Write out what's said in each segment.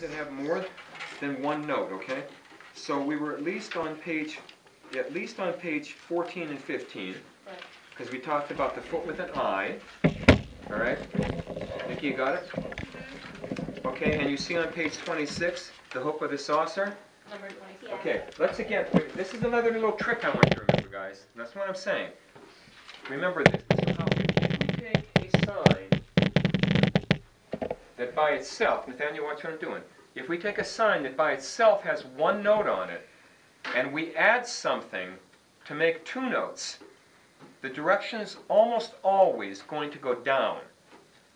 that have more than one note, okay? So we were at least on page 14 and 15, because we talked about the foot with an I. All right, Nikki, you got it? Okay, and you see on page 26 the hook with the saucer. Number 26. Okay, let's again. This is another little trick I want you to remember, guys. That's what I'm saying. Remember this. This is how if we take a sign that by itself, Nathaniel, watch what I'm doing. If we take a sign that by itself has one note on it, and we add something to make two notes, the direction is almost always going to go down.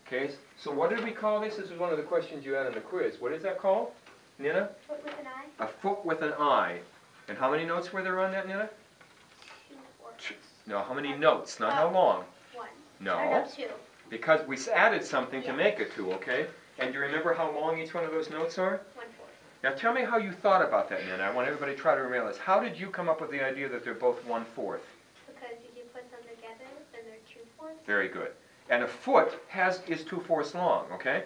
Okay, so what did we call this? This is one of the questions you had in the quiz. What is that called, Nina? Foot with an I. A foot with an I. And how many notes were there on that, Nina? 2 or No, how many notes? Not how long. 1. No, 2. because we added something to make it 2, okay? And do you remember how long each one of those notes are? 1/4. Now tell me how you thought about that, Nina. I want everybody to try to realize. How did you come up with the idea that they're both 1/4? Because if you put them together, then they're 2/4. Very good. And a foot is 2/4 long, okay?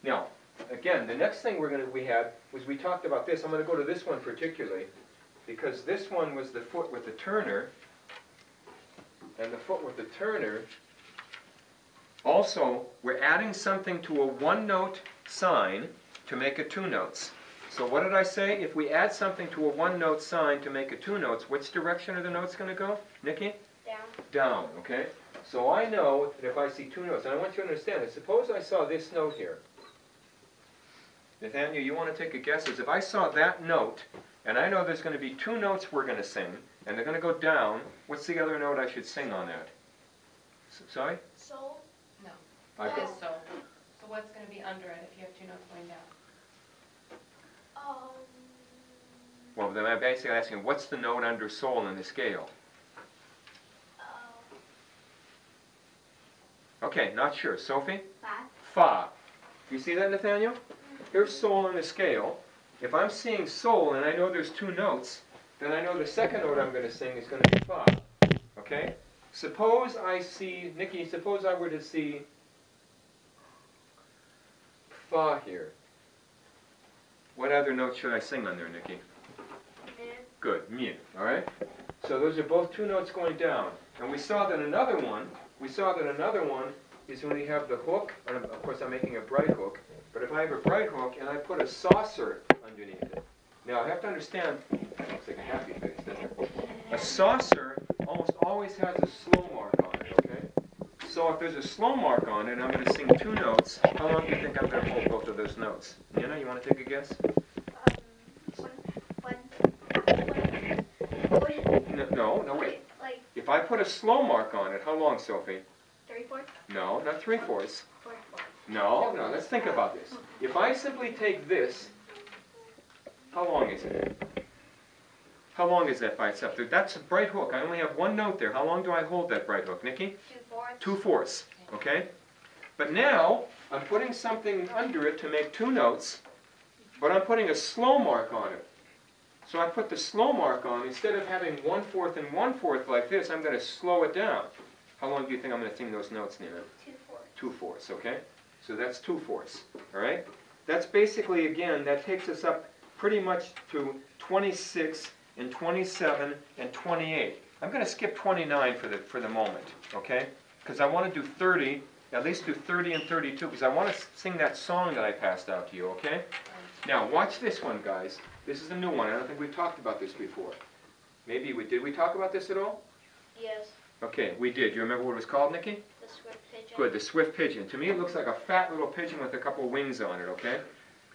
Now, again, the next thing we talked about this. I'm going to go to this one particularly, because this one was the foot with the turner, and the foot with the turner. Also, we're adding something to a one-note sign to make it 2 notes. So what did I say? If we add something to a one-note sign to make it 2 notes, which direction are the notes going to go? Nikki? Down. Down, okay? So I know that if I see 2 notes, and I want you to understand this, suppose I saw this note here. Nathaniel, you want to take a guess? If I saw that note, and I know there's going to be 2 notes we're going to sing, and they're going to go down, what's the other note I should sing on that? Sorry? Sol. No. I It got- is sol. So what's going to be under it if you have 2 notes going down? Well, then I'm basically asking, what's the note under sol in the scale? Okay, not sure. Sophie? Fa. Fa. You see that, Nathaniel? Here's sol on the scale. If I'm seeing sol and I know there's 2 notes, then I know the second note I'm going to sing is going to be fa. Okay? Suppose I see, Nikki, suppose I were to see fa here. What other note should I sing on there, Nikki? Good, mi. All right? So those are both 2 notes going down. And we saw that another one is when we have the hook, and of course I'm making a bright hook, but if I have a bright hook and I put a saucer underneath it. Now I have to understand, that looks like a happy face, doesn't it? A saucer almost always has a slow mark on it, okay? So if there's a slow mark on it and I'm going to sing 2 notes, how long do you think I'm going to hold both of those notes? Nina, you want to take a guess? No, wait. Like If I put a slow mark on it, how long, Sophie? 3/4. No, not 3/4. 4/4. No, let's think about this. If I simply take this, how long is it? How long is that by itself? That's a bright hook. I only have 1 note there. How long do I hold that bright hook, Nikki? 2/4. 2/4, okay? But now, I'm putting something under it to make 2 notes, but I'm putting a slow mark on it. So I put the slow mark on. Instead of having 1/4 and 1/4 like this, I'm going to slow it down. How long do you think I'm going to sing those notes, Nina? 2/4. 2/4, okay? So that's 2/4, all right? That's basically, again, that takes us up pretty much to 26 and 27 and 28. I'm going to skip 29 for the moment, okay? Because I want to do 30, at least do 30 and 32, because I want to sing that song that I passed out to you, okay? Now, watch this one, guys. This is a new one. I don't think we've talked about this before. Maybe we did. We talk about this at all? Yes. Okay, we did. You remember what it was called, Nikki? The swift pigeon. Good, the swift pigeon. To me, it looks like a fat little pigeon with a couple wings on it, okay?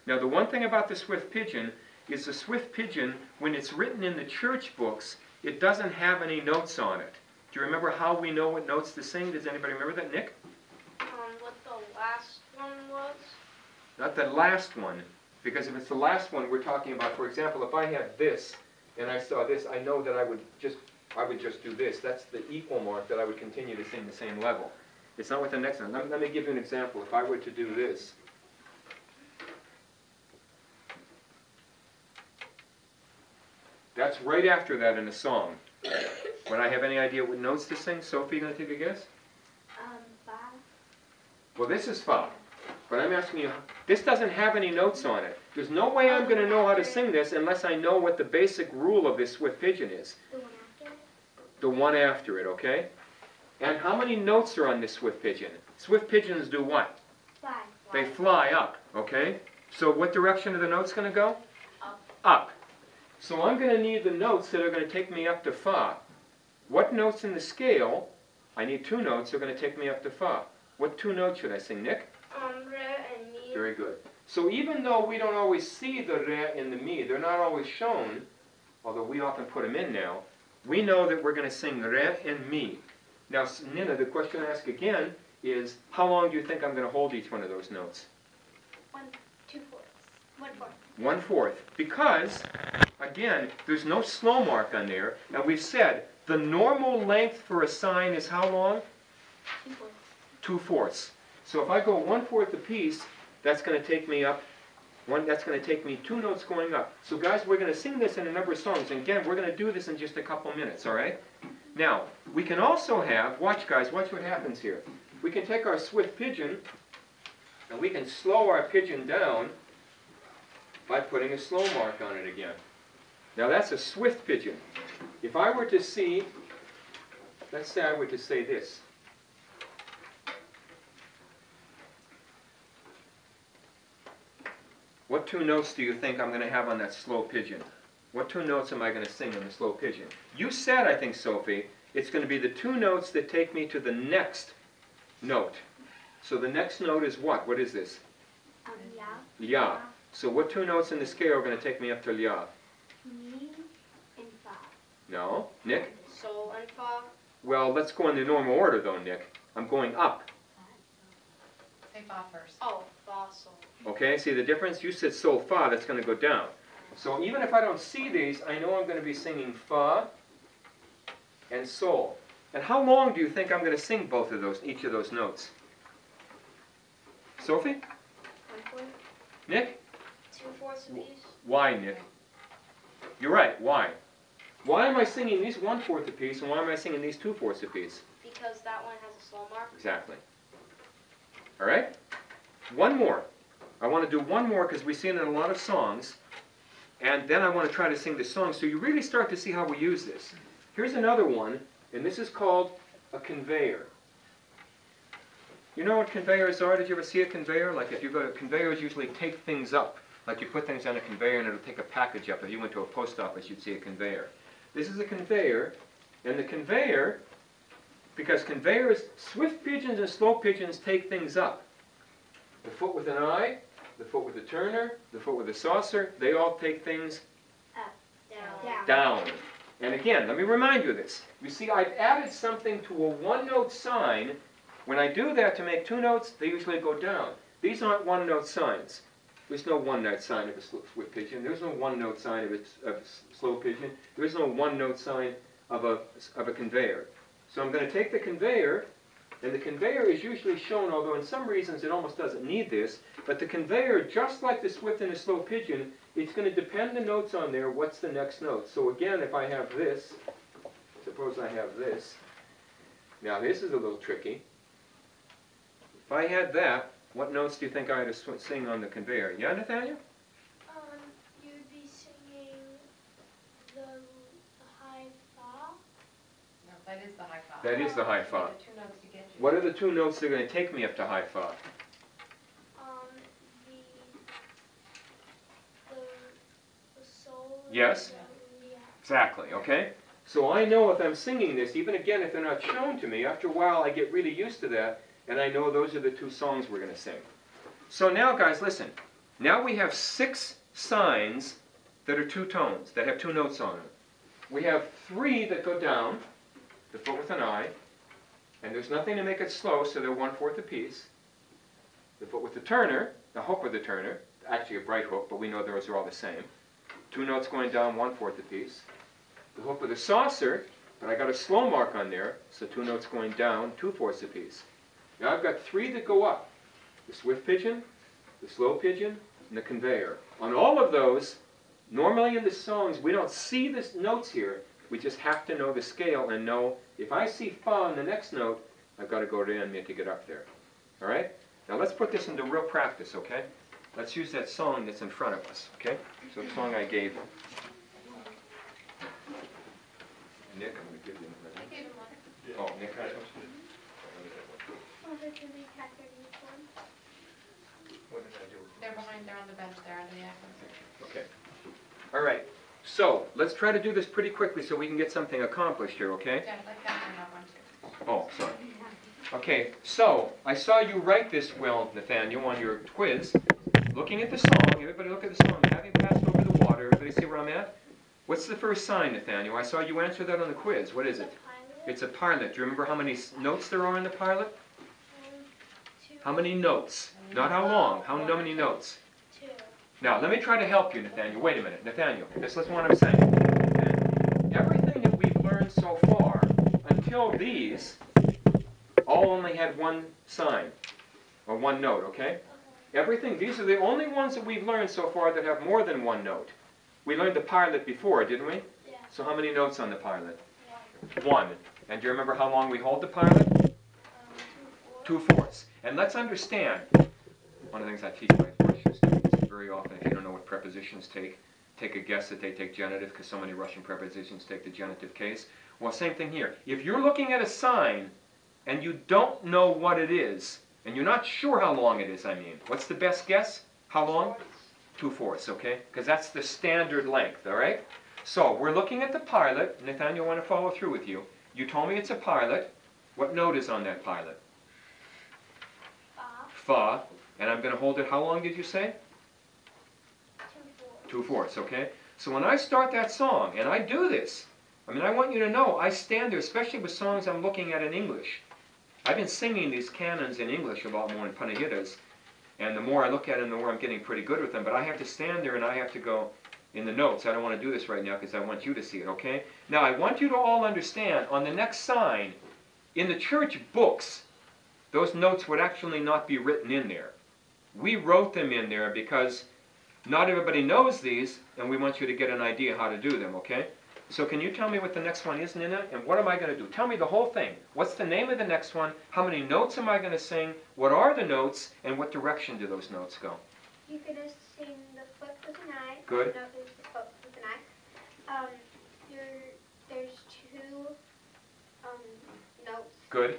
Now, the one thing about the swift pigeon is the swift pigeon, when it's written in the church books, it doesn't have any notes on it. Do you remember how we know what notes to sing? Does anybody remember that, Nick? What the last one was? Not the last one, because if it's the last one, we're talking about, for example, if I had this and I saw this, I know that I would just do this. That's the equal mark that I would continue to sing the same level. It's not with the next one. Let me give you an example. If I were to do this, that's right after that in the song. Would I have any idea what notes to sing? Sophie, you going to take a guess? Fa. Well, this is fa. But I'm asking you, this doesn't have any notes on it. There's no way I'm going to know how to sing this unless I know what the basic rule of this swift pigeon is. The one after it? The one after it, okay? And how many notes are on this swift pigeon? Swift pigeons do what? Fly. They fly up, okay? So what direction are the notes going to go? Up. Up. So I'm going to need the notes that are going to take me up to Fa. What notes in the scale? I need two notes that are going to take me up to Fa. What two notes should I sing, Nick? Re and Mi. Very good. So even though we don't always see the Re and the Mi, they're not always shown, although we often put them in now, we know that we're going to sing Re and Mi. Now, Nina, the question I ask again is, how long do you think I'm going to hold each one of those notes? 2/4. 1/4. 1/4. Because, again, there's no slow mark on there, and we've said the normal length for a sign is how long? 2/4. 2/4. So if I go 1/4 apiece, that's going to take me up. That's going to take me two notes going up. So guys, we're going to sing this in a number of songs. And again, we're going to do this in just a couple minutes, all right? Now, we can also have, watch guys, watch what happens here. We can take our swift pigeon, and we can slow our pigeon down by putting a slow mark on it again. Now that's a swift pigeon. If I were to see, let's say I were to say this. What two notes do you think I'm going to have on that slow pigeon? What two notes am I going to sing on the slow pigeon? You said, I think, Sophie, it's going to be the two notes that take me to the next note. So the next note is what? What is this? Ya. Ya. So what two notes in the scale are going to take me up to Ya? Mi and Fa. No? Nick? Sol and Fa. Well, let's go in the normal order, though, Nick. I'm going up. Say Fa first. Oh, Fa, Sol. Okay, see the difference? You said Sol, Fa, that's going to go down. So even if I don't see these, I know I'm going to be singing Fa and Sol. And how long do you think I'm going to sing both of those, each of those notes? Sophie? 1/4. Nick? 2/4 apiece. Why, Nick? You're right, why? Why am I singing these 1/4 apiece, and why am I singing these 2/4 apiece? Because that one has a slow mark. Exactly. All right? One more. I want to do one more because we've seen it in a lot of songs. And then I want to try to sing the song so you really start to see how we use this. Here's another one, and this is called a conveyor. You know what conveyors are? Did you ever see a conveyor? Like if you go to conveyors, usually take things up. Like you put things on a conveyor and it'll take a package up. If you went to a post office, you'd see a conveyor. This is a conveyor, and the conveyor, because conveyors, swift pigeons and slow pigeons take things up. The foot with an eye, the foot with a turner, the foot with a saucer, they all take things Up. Down. down. And again, let me remind you of this. You see, I've added something to a one-note sign. When I do that to make two notes, they usually go down. These aren't one-note signs. There's no one-note sign of a swift pigeon. There's no one-note sign of a slow pigeon. There's no one-note sign of a conveyor. So I'm going to take the conveyor, and the conveyor is usually shown, although in some reasons it almost doesn't need this, but the conveyor, just like the swift and the slow pigeon, it's going to depend the notes on there, what's the next note. So again, if I have this, suppose I have this. Now this is a little tricky. If I had that, what notes do you think I had to sing on the conveyor? Yeah, Nathaniel? You'd be singing the high Fa. No, that is the high Fa. That is the high Fa. The two notes to get you. What are the two notes that are going to take me up to high Fa? The Sol. Yes? Yeah. Exactly, okay? So I know if I'm singing this, even again if they're not shown to me, after a while I get really used to that, and I know those are the two songs we're going to sing. So now guys, listen. Now we have 6 signs that are two tones, that have two notes on them. We have 3 that go down, the foot with an eye, and there's nothing to make it slow, so they're 1/4 apiece. The foot with the turner, the hook with the turner, actually a bright hook, but we know those are all the same. 2 notes going down, 1/4 apiece. The hook with a saucer, but I got a slow mark on there, so 2 notes going down, 2/4 apiece. Now I've got 3 that go up. The swift pigeon, the slow pigeon, and the conveyor. On all of those, normally in the songs, we don't see the notes here. We just have to know the scale and know if I see Fa on the next note, I've got to go to N to get up there. All right? Now let's put this into real practice, okay? Let's use that song that's in front of us, okay? So the song I gave Nick, I'm going to give you another. I gave him one. Oh, Nick has one? Father, can we pass our uniform? What did I do? They're behind, they're on the bench there under the accents. Okay. All right. So let's try to do this pretty quickly so we can get something accomplished here, okay? Yeah, like that one, have one too. Oh, sorry. Okay, so I saw you write this well, Nathaniel, on your quiz. Looking at the song, everybody look at the song. Having passed over the water, everybody see where I'm at? What's the first sign, Nathaniel? I saw you answer that on the quiz. What is it? It's a pilot. Do you remember how many notes there are in the pilot? How many notes? Not how long. How many notes? 2. Now, let me try to help you, Nathaniel. Wait a minute. Nathaniel, just listen to what I'm saying. Okay? Everything that we've learned so far, until these, all only had one sign, or one note, okay? Everything, these are the only ones that we've learned so far that have more than one note. We learned the pilot before, didn't we? Yeah. So how many notes on the pilot? 1. And do you remember how long we hold the pilot? 2/4. And let's understand, one of the things I teach my Russian students very often, if you don't know what prepositions take a guess that they take genitive, because so many Russian prepositions take the genitive case. Well, same thing here. If you're looking at a sign and you don't know what it is, and you're not sure how long it is, what's the best guess? How long? 2/4, okay? Because that's the standard length, all right? So we're looking at the pilot. Nathaniel, I want to follow through with you. You told me it's a pilot. What note is on that pilot? Fa. And I'm going to hold it, how long did you say? 2/4, okay? So when I start that song, and I do this, I want you to know, I stand there, especially with songs I'm looking at in English. I've been singing these canons in English a lot more in Panagitas, and the more I look at them, the more I'm getting pretty good with them, but I have to stand there and I have to go in the notes. I don't want to do this right now because I want you to see it, okay? Now, I want you to all understand, on the next sign, in the church books, those notes would actually not be written in there. We wrote them in there because not everybody knows these, and we want you to get an idea how to do them, okay? So can you tell me what the next one is, Nina? And what am I going to do? Tell me the whole thing. What's the name of the next one? How many notes am I going to sing? What are the notes? And what direction do those notes go? You're going to sing the foot with an eye. Good. No, there's the foot with an eye. There's 2 notes. Good.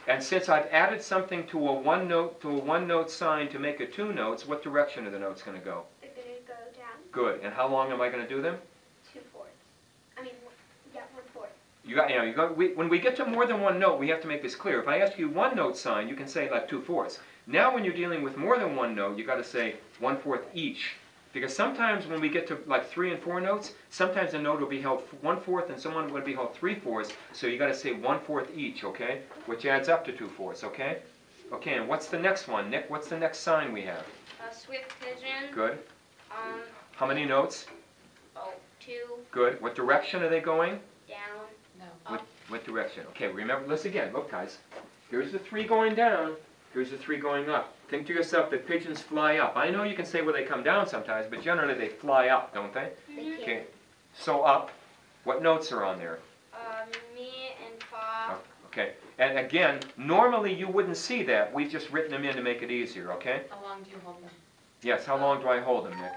And since I've added something to a one note sign to make it 2 notes, what direction are the notes going to go? They're going to go down. Good. And how long am I going to do them? 2/4. I mean, yeah, 1/4. When we get to more than one note, we have to make this clear. If I ask you 1 note sign, you can say like 2/4. Now when you're dealing with more than one note, you got to say 1/4 each. Because sometimes when we get to like 3 and 4 notes, sometimes a note will be held 1/4 and someone will be held 3/4. So you got to say 1/4 each, okay? Which adds up to 2/4, okay? Okay, and what's the next one? Nick, what's the next sign we have? Swift pigeon. Good. How many notes? 2 Good. What direction are they going? down. No. What direction? Okay, remember, listen again. Look, guys. Here's the 3 going down. Here's the 3 going up. Think to yourself that pigeons fly up. I know you can say where they come down sometimes, but generally they fly up, don't they? Mm-hmm. Okay. So up. What notes are on there? Me and fa. Okay. And again, normally you wouldn't see that. We've just written them in to make it easier, okay? How long do you hold them? Yes, how long do I hold them, Nick?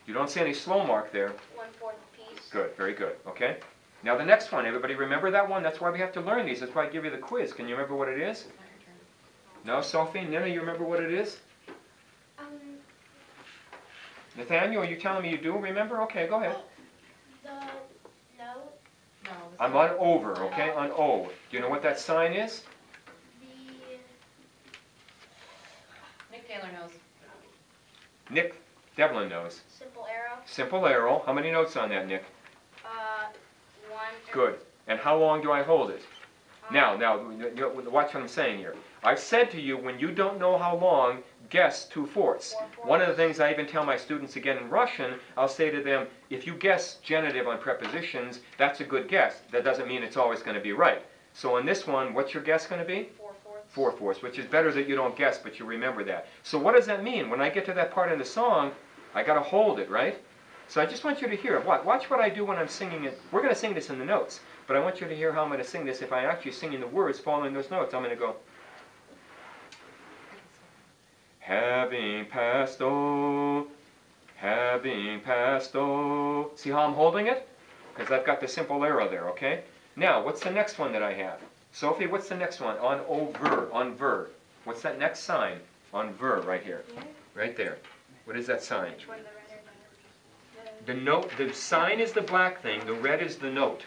You don't see any slow mark there. 1/4 piece. Good, very good, okay? Now the next one, everybody remember that one? That's why we have to learn these. That's why I give you the quiz. Can you remember what it is? Not your turn. No, Sophie? Nina, you remember what it is? Nathaniel, are you telling me you do remember? Okay, go ahead. The note, No. this I'm is- on over, okay? On O. Do you know what that sign is? the Nick Taylor knows. Nick Devlin knows. Simple arrow. Simple arrow. How many notes on that, Nick? 1. Good. And how long do I hold it? Now, watch what I'm saying here. I've said to you, when you don't know how long, guess 2/4. One of the things I even tell my students again in Russian, I'll say to them, if you guess genitive on prepositions, that's a good guess. That doesn't mean it's always going to be right. So in this one, what's your guess going to be? 4/4. 4/4, which is better that you don't guess, but you remember that. So what does that mean? When I get to that part in the song, I got to hold it, right? So I just want you to hear it. Watch what I do when I'm singing it. We're going to sing this in the notes, but I want you to hear how I'm going to sing this. If I'm actually singing the words following those notes, I'm going to go. Having passed O, having passed O. See how I'm holding it? Because I've got the simple arrow there, okay? Now, what's the next one that I have? Sophie, what's the next one? On over, on ver. What's that next sign? On ver, right here. Right there. What is that sign? Which one, the red or The note, the sign is the black thing, the red is the note.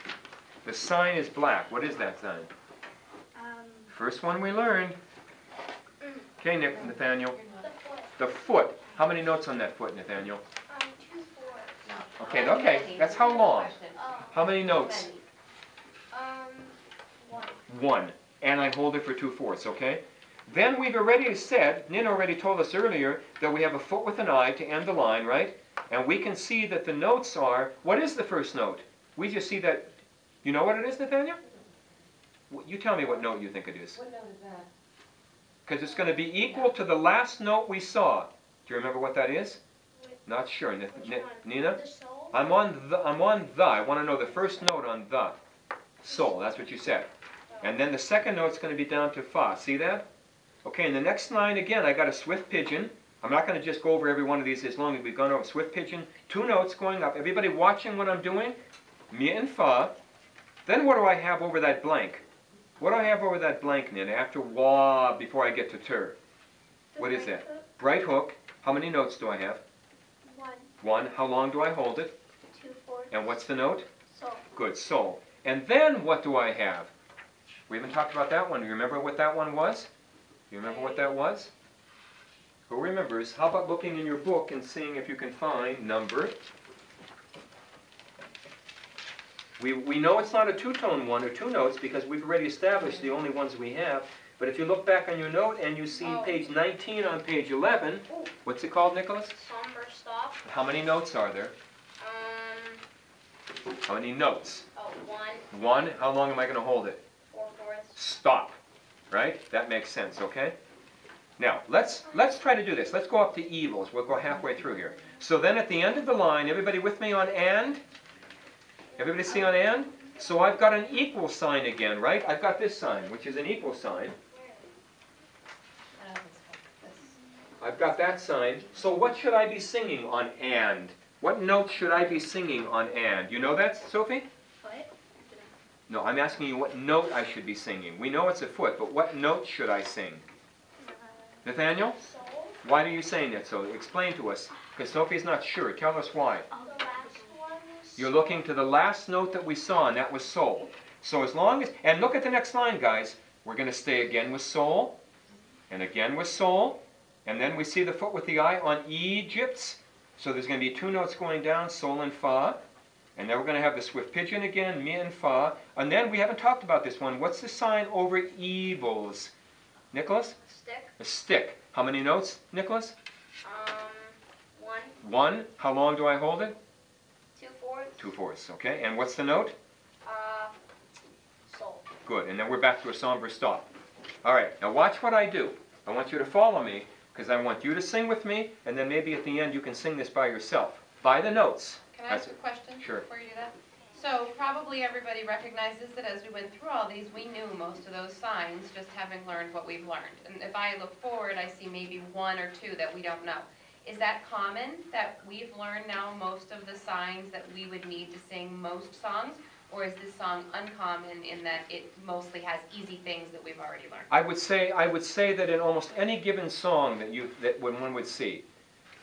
The sign is black. What is that sign? First one we learned. Okay, Nathaniel. The foot. The foot. How many notes on that foot, Nathaniel? 2 4. Okay, okay. That's how long? Oh. How many notes? 1. One. And I hold it for 2/4, okay? Then we've already said, Nin already told us earlier, that we have a foot with an I to end the line, right? And we can see that the notes are, what is the first note? We just see that, you know what it is, Nathaniel? You tell me what note you think it is. What note is that? Because it's going to be equal to the last note we saw. Do you remember what that is? Not sure. Nina? The soul. I'm on the. I want to know the first note on the. Sol, that's what you said. And then the second note's going to be down to fa. See that? Okay, in the next line again, I got a swift pigeon. I'm not going to just go over every one of these as long as we've gone over swift pigeon. 2 notes going up. Everybody watching what I'm doing? Mi and fa. Then what do I have over that blank? What do I have over that blank, Nin, after wa, before I get to tur? What is that? Bright hook. How many notes do I have? 1. 1. How long do I hold it? 2 4. And what's the note? Soul. Good, sol. And then what do I have? We haven't talked about that one. Do you remember what that one was? Do you remember what that was? Who remembers? How about looking in your book and seeing if you can find number? We know it's not a 2-tone one or 2 notes because we've already established the only ones we have. But if you look back on your note and you see page 19 on page 11, what's it called, Nicholas? somber stop. How many notes are there? How many notes? 1, 1. How long am I going to hold it? 4/4. Stop. Right? That makes sense, okay? Now, let's try to do this. Let's go up to evils. We'll go halfway through here. So then at the end of the line, everybody with me on and? Everybody see on and? So I've got an equal sign again, right? I've got this sign, which is an equal sign. I've got that sign. So what should I be singing on and? What note should I be singing on and? You know that, Sophie? Foot. No, I'm asking you what note I should be singing. We know it's a foot, but what note should I sing? Nathaniel? Soul. Why are you saying that so? Explain to us. Because Sophie's not sure. Tell us why. The last one is You're looking to the last note that we saw, and that was sol. So as long as, and look at the next line, guys. We're going to stay again with sol, and again with sol, and then we see the foot with the I on Egypt's. So there's going to be 2 notes going down, sol and fa. And then we're going to have the swift pigeon again, mi and fa. And then we haven't talked about this one. What's the sign over evils? Nicholas? Stick. A stick. How many notes, Nicholas? 1, 1. How long do I hold it? 2/4. 2/4. Okay. And what's the note? Soul. Good. And then we're back to a somber stop. All right. Now watch what I do. I want you to follow me because I want you to sing with me, and then maybe at the end you can sing this by yourself. By the notes. Can I ask a question Sure. before you do that? So probably everybody recognizes that as we went through all these, we knew most of those signs, just having learned what we've learned. And if I look forward, I see maybe 1 or 2 that we don't know. Is that common, that we've learned now most of the signs that we would need to sing most songs? Or is this song uncommon in that it mostly has easy things that we've already learned? I would say that in almost any given song that one would see,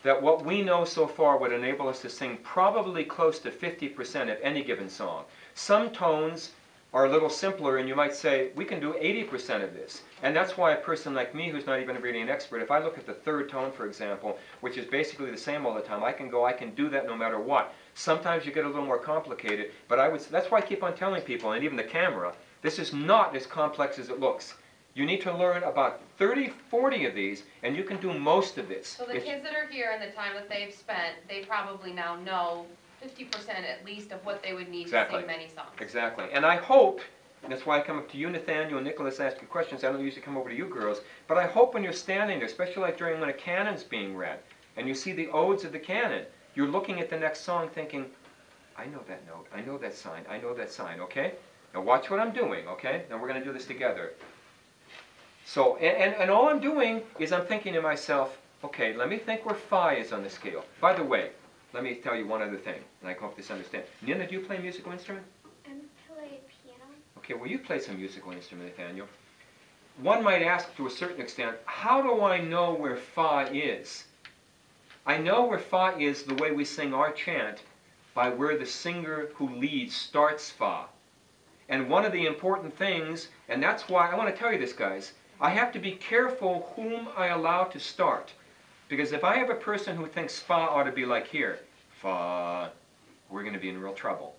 that what we know so far would enable us to sing probably close to 50% of any given song. Some tones are a little simpler, and you might say, we can do 80% of this. And that's why a person like me, who's not even really an expert, if I look at the 3rd tone, for example, which is basically the same all the time, I can do that no matter what. Sometimes you get a little more complicated, but that's why I keep on telling people, and even the camera, this is not as complex as it looks. You need to learn about 30, 40 of these, and you can do most of this. So the kids that are here and the time that they've spent, they probably now know 50% at least of what they would need to sing many songs. Exactly. And I hope, and that's why I come up to you, Nathaniel, and Nicholas, ask you questions. I don't usually come over to you girls, but I hope when you're standing there, especially like during when a canon's being read, and you see the odes of the canon, you're looking at the next song thinking, I know that note, I know that sign, I know that sign, okay? Now watch what I'm doing, okay? Now we're going to do this together. So, and all I'm doing is I'm thinking to myself, Okay, let me think where Fa is on the scale. By the way, let me tell you one other thing, and I hope this understands. Nina, do you play a musical instrument? I play piano. Okay, well you play some musical instrument, Nathaniel. One might ask to a certain extent, how do I know where Fa is? I know where Fa is the way we sing our chant by where the singer who leads starts Fa. And one of the important things, and that's why I want to tell you this, guys, I have to be careful whom I allow to start. Because if I have a person who thinks Fa ought to be like here, Fa, we're going to be in real trouble.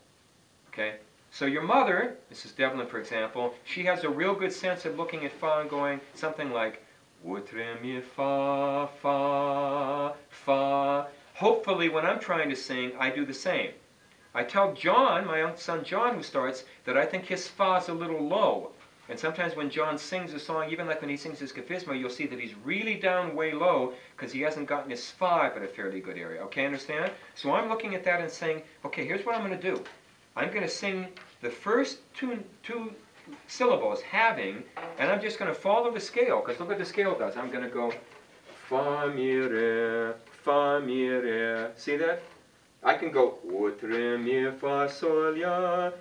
Okay? So your mother, Mrs. Devlin for example, she has a real good sense of looking at Fa and going something like, would, re, mi, fa, fa, fa. Hopefully when I'm trying to sing, I do the same. I tell John, my young son John who starts, that I think his Fa is a little low. And sometimes when John sings a song, even like when he sings his Kaphisma, you'll see that he's really down way low because he hasn't gotten his Fa at a fairly good area. Okay, understand? So I'm looking at that and saying, okay, here's what I'm going to do. I'm going to sing the first two syllables, having, and I'm just going to follow the scale, because look what the scale does. I'm going to go Fa, mi, re, Fa, mi, re. See that? I can go ut, re, mi, fa, sol, ya,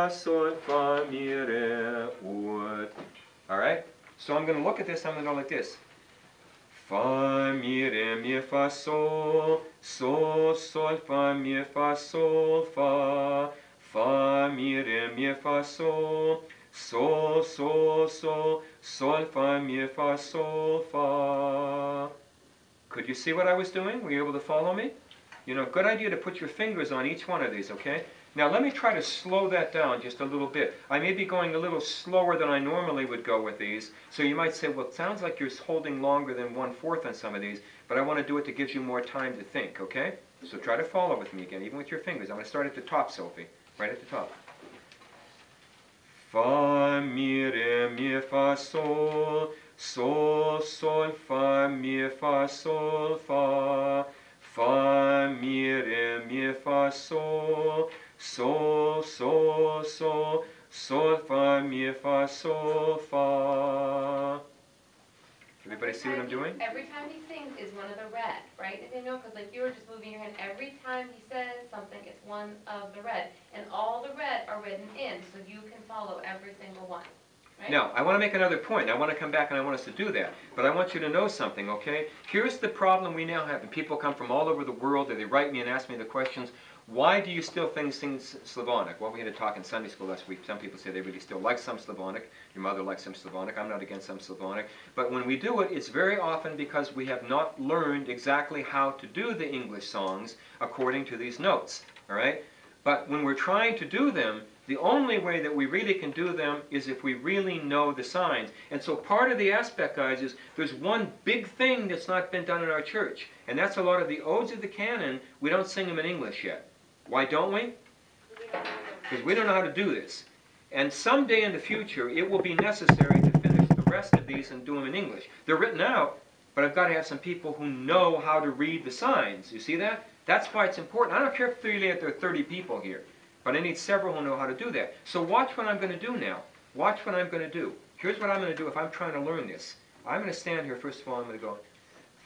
sol, fa, mi, re, ut. All right? So I'm going to look at this, I'm going to go like this. Fa, mi, re, mi, fa, sol, sol, sol, fa, mi, fa, sol, fa, fa, mi, re, mi, fa, sol, sol, sol, sol, sol, fa, mi, fa, sol, fa. Could you see what I was doing? Were you able to follow me? You know, good idea to put your fingers on each one of these, okay? Now let me try to slow that down just a little bit. I may be going a little slower than I normally would go with these, so you might say, well, it sounds like you're holding longer than 1/4 on some of these, but I want to do it to give you more time to think, okay? So try to follow with me again, even with your fingers. I'm going to start at the top, Sophie, right at the top. Fa, mi, re, mi, fa, sol, sol, sol, fa, mi, fa, sol, fa, fa, mi, re, mi, fa, sol, sol, sol, sol, sol, fa, mi, fa, sol, fa. Everybody see what I'm doing? Every time he sings is one of the red, right? And you know, because like you were just moving your hand, every time he says something, it's one of the red. And all the red are written in, so you can follow every single one. Right? Now, I want to make another point. I want to come back and I want us to do that. But I want you to know something, okay? Here's the problem we now have. And people come from all over the world, and they write me and ask me the questions. Why do you still sing Slavonic? Well, we had a talk in Sunday school last week. Some people say they really still like some Slavonic. Your mother likes some Slavonic. I'm not against some Slavonic. But when we do it, it's very often because we have not learned exactly how to do the English songs according to these notes. All right? But when we're trying to do them, the only way that we really can do them is if we really know the signs. And so part of the aspect, guys, is there's one big thing that's not been done in our church. And that's a lot of the odes of the canon. We don't sing them in English yet. Why don't we? Because we don't know how to do this. And someday in the future, it will be necessary to finish the rest of these and do them in English. They're written out, but I've got to have some people who know how to read the signs. You see that? That's why it's important. I don't care if there are 30 people here, but I need several who know how to do that. So watch what I'm going to do now. Watch what I'm going to do. Here's what I'm going to do if I'm trying to learn this. I'm going to stand here. First of all, I'm going to go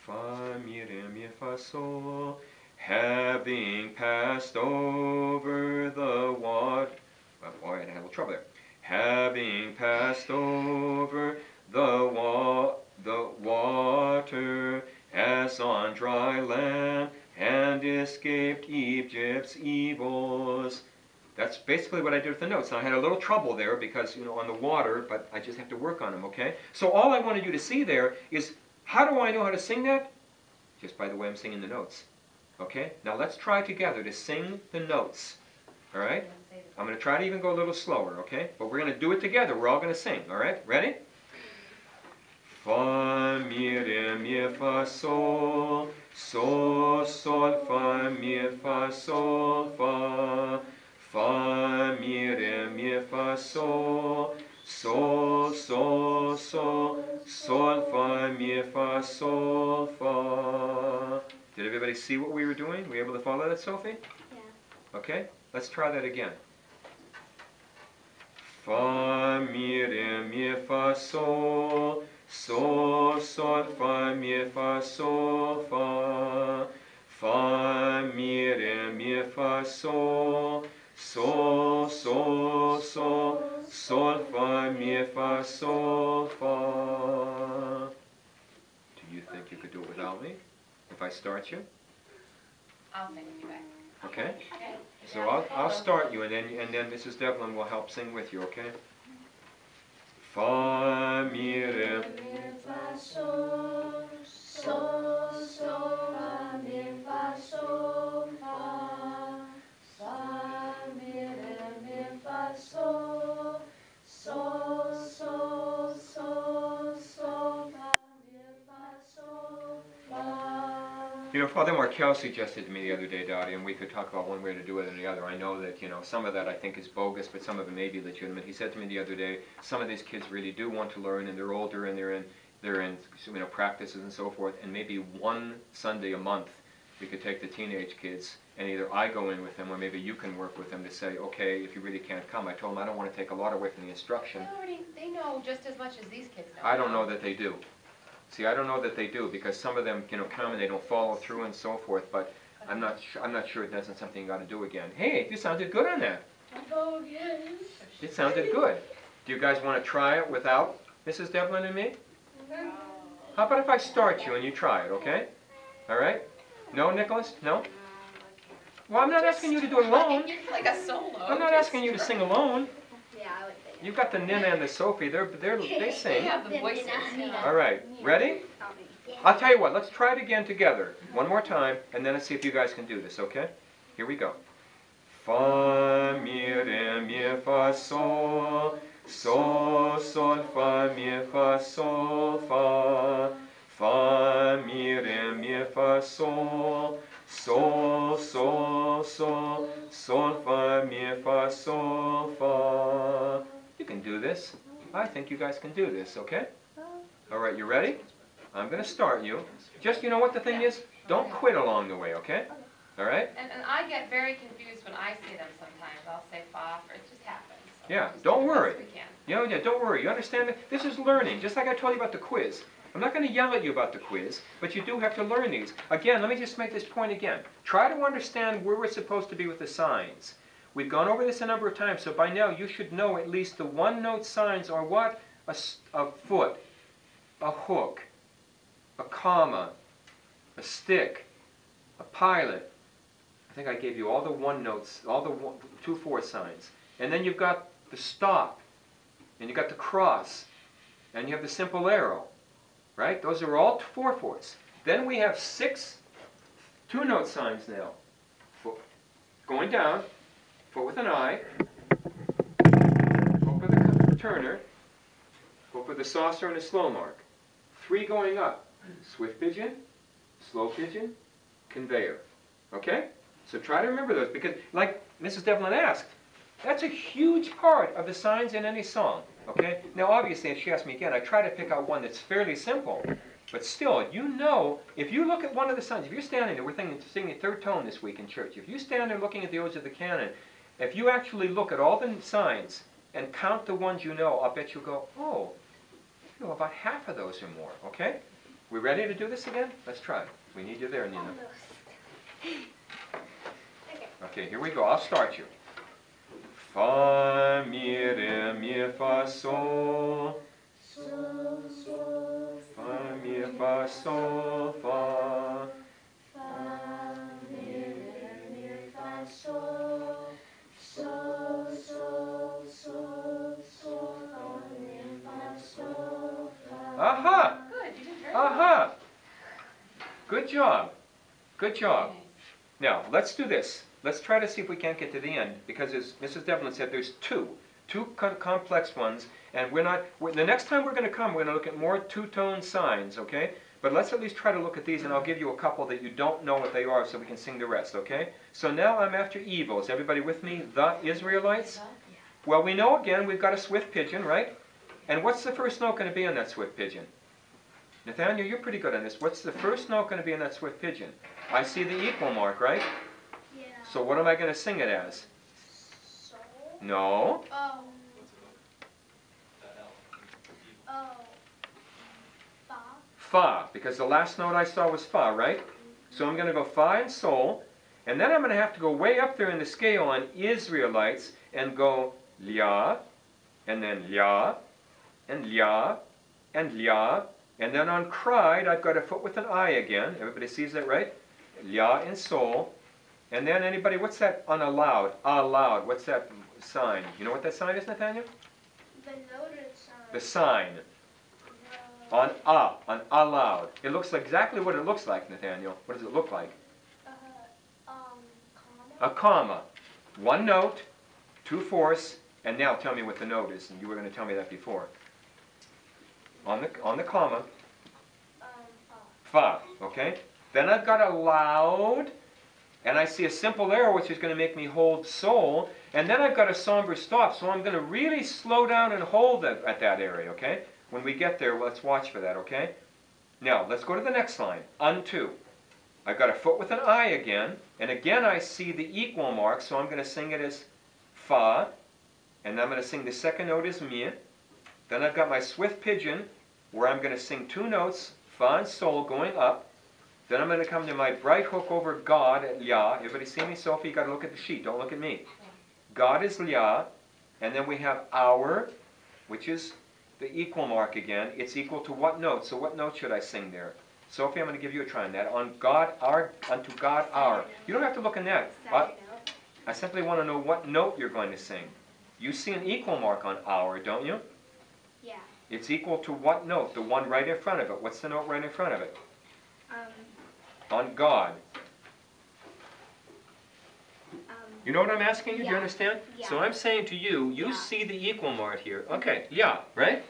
Fa, mi, re, mi, fa, sol. Having passed over the water, boy, I had a little trouble there. Having passed over the water as on dry land and escaped Egypt's evils. That's basically what I did with the notes. Now, I had a little trouble there because, you know, on the water, but I just have to work on them, okay? So all I wanted you to see there is, how do I know how to sing that? Just by the way I'm singing the notes. Okay? Now let's try together to sing the notes. All right? I'm going to try to even go a little slower, okay? But we're going to do it together. We're all going to sing. All right? Ready? Fa, mi, re, mi, fa, sol, sol, sol, fa, mi, fa, sol, fa, fa, mi, re, mi, fa, sol, sol, sol, sol, sol, fa, mi, fa, sol, fa. Did everybody see what we were doing? Were you able to follow that, Sophie? Yeah. Okay, let's try that again. Fa, mi, re, mi, fa, sol, sol, sol, fa, mi, fa, sol, fa, fa, mi, re, mi, fa, sol, sol, sol, sol, sol, fa, mi, fa, sol, fa. Do you think you could do it without me if I start you? I'll sing with you back. Okay? Okay. So I'll start you, and then Mrs. Devlin will help sing with you, okay? Fa, mi, re, Mi, fa, sol, sol, sol, fa, mi, fa, sol, fa, fa, mi, re, mi, fa, sol, sol, sol, sol, sol, fa, mi, fa, sol, fa. You know, Father Markel suggested to me the other day, Dottie, and we could talk about one way to do it and the other. I know that, you know, some of that I think is bogus, but some of it may be legitimate. He said to me the other day, some of these kids really do want to learn, and they're older, and they're in you know, practices and so forth, and maybe one Sunday a month we could take the teenage kids, and either I go in with them, or maybe you can work with them to say, okay, if you really can't come. I told them I don't want to take a lot away from the instruction. They know just as much as these kids know. I don't know that they do. See, I don't know that they do, because some of them, you know, come and they don't follow through and so forth. But I'm not sure it isn't something you got to do again. Hey, you sounded good on that. It sounded good. Do you guys want to try it without Mrs. Devlin and me? How about if I start you and you try it, okay? All right? No, Nicholas? No? Well, I'm not asking you to do it alone. Like a solo. I'm not asking you to sing alone. Yeah, I would think. You've got the Nina and the Sophie. They They sing. have the voices. All right. Ready? I'll tell you what. Let's try it again together. One more time, and then let's see if you guys can do this, okay? Here we go. Fa, mi, re, mi, fa, sol, sol, sol, fa, mi, fa, sol, fa, fa, mi, re, mi, fa, sol, sol, sol, sol, sol, fa, mi, fa, sol, fa. You can do this. I think you guys can do this, okay? All right, you ready? I'm going to start you. Just, you know what the thing is? Don't quit along the way, okay? All right? And I get very confused when I say them sometimes. I'll say fa, or it just happens. So Yeah, just don't do the best worry. we can. You know, yeah, don't worry. You understand that this is learning, just like I told you about the quiz. I'm not going to yell at you about the quiz, but you do have to learn these. Again, let me just make this point again. Try to understand where we're supposed to be with the signs. We've gone over this a number of times, so by now you should know at least the one-note signs are what? A foot, a hook, a comma, a stick, a pilot. I think I gave you all the one notes, all the 2/4 signs. And then you've got the stop, and you've got the cross, and you have the simple arrow, right? Those are all 4/4. Then we have 6 2-note signs now. Foot going down, foot with an I, hook with a turner, hook with a saucer and a slow mark. 3 going up, swift pigeon, slow pigeon, conveyor. Okay? So try to remember those, because like Mrs. Devlin asked, that's a huge part of the signs in any song. Okay? Now obviously, if she asked me again, I try to pick out one that's fairly simple. But still, you know, if you look at one of the signs, if you're standing there, we're singing 3rd tone this week in church. If you stand there looking at the Odes of the Canon, if you actually look at all the signs and count the ones you know, I'll bet you'll go, oh, you know, about half of those or more. Okay? We ready to do this again? Let's try. We need you there, Nina. Okay, here we go. I'll start you. Fa, mi, re, mi, fa, sol. Sol, sol, Fa, mi, fa, sol, fa. fa, mi, re, mi, fa, sol, sol, sol, sol, sol, fa, mi, fa, sol, fa. Aha! Good, you did very well. Aha! Good job. Good job. Nice. Now, let's do this. Let's try to see if we can't get to the end, because as Mrs. Devlin said, there's two complex ones, and the next time we're going to come, we're going to look at more 2-tone signs, okay? But let's at least try to look at these, and I'll give you a couple that you don't know what they are, so we can sing the rest, okay? So now I'm after evil. Is everybody with me? The Israelites? Well, we know again we've got a swift pigeon, right? And what's the first note going to be on that swift pigeon? Nathaniel, you're pretty good on this. What's the first note going to be on that swift pigeon? I see the equal mark, right? Yeah. So what am I going to sing it as? Sol. No. Oh. Oh. Fa, because the last note I saw was Fa, right? So I'm going to go Fa and Sol, and then I'm going to have to go way up there in the scale on Israelites and go Lia, and then Lia, and Lia, and Lia, and then on cried, I've got a foot with an I again. Everybody sees that, right? Lia and Sol. And then anybody, what's that on aloud? Aloud, what's that sign? You know what that sign is, Nathaniel? The noted sign. The sign. On aloud. It looks like exactly what it looks like, Nathaniel. What does it look like? Comma. A comma. One note, 2/4, and now tell me what the note is. And you were going to tell me that before. On the comma. Fa. Okay. Then I've got a loud, and I see a simple arrow which is going to make me hold Sol, and then I've got a somber stop, so I'm going to really slow down and hold it at that area, okay? When we get there, let's watch for that, okay? Now, let's go to the next line, unto. I've got a foot with an I again, and again I see the equal mark, so I'm going to sing it as Fa, and I'm going to sing the second note as Mi. Then I've got my swift pigeon, where I'm going to sing 2 notes, Fa and Sol, going up. Then I'm going to come to my bright hook over God at Yah. Everybody see me? Sophie, you got to look at the sheet. Don't look at me. God is Yah. And then we have our, which is the equal mark again. It's equal to what note? So what note should I sing there? Sophie, I'm going to give you a try on that. On God, our, unto God, our. You don't have to look in that. I simply want to know what note you're going to sing. You see an equal mark on our, don't you? Yeah. It's equal to what note? The one right in front of it. What's the note right in front of it? On God. You know what I'm asking you? Do you Yeah. understand? Yeah. So I'm saying to you, you Yeah. see the equal mark here. Okay, Lia, right?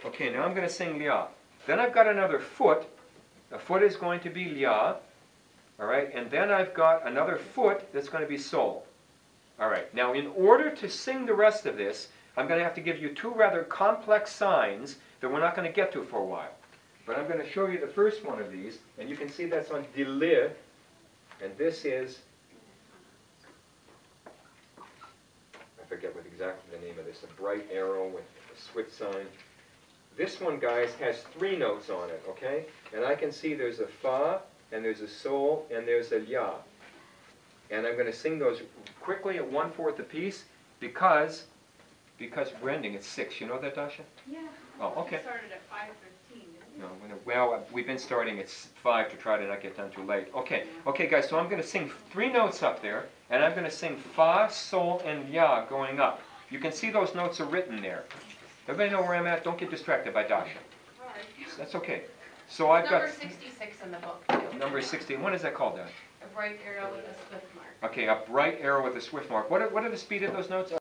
Okay, now I'm going to sing Lia. Then I've got another foot. The foot is going to be Lia. All right, and then I've got another foot that's going to be Sol. All right, now in order to sing the rest of this, I'm going to have to give you 2 rather complex signs that we're not going to get to for a while. But I'm going to show you the first one of these, and you can see that's on Dili, and this is, I forget what exactly the name of this, a bright arrow with a switch sign. This one, guys, has 3 notes on it, okay? And I can see there's a Fa, and there's a Sol, and there's a Ya. And I'm going to sing those quickly at 1/4 apiece because we're ending at 6. You know that, Dasha? Yeah. Oh, okay. We started at 5:15, didn't we? No, well, we've been starting at 5 to try to not get done too late. Okay, okay, guys, so I'm going to sing 3 notes up there, and I'm going to sing Fa, Sol, and Ya going up. You can see those notes are written there. Everybody know where I'm at? Don't get distracted by Dasha. All right. That's okay. So I've got... Number 66 in the book, too. Number 60. What is that called, Dad? A bright arrow with a swift mark. Okay, a bright arrow with a swift mark. What are the speed of those notes?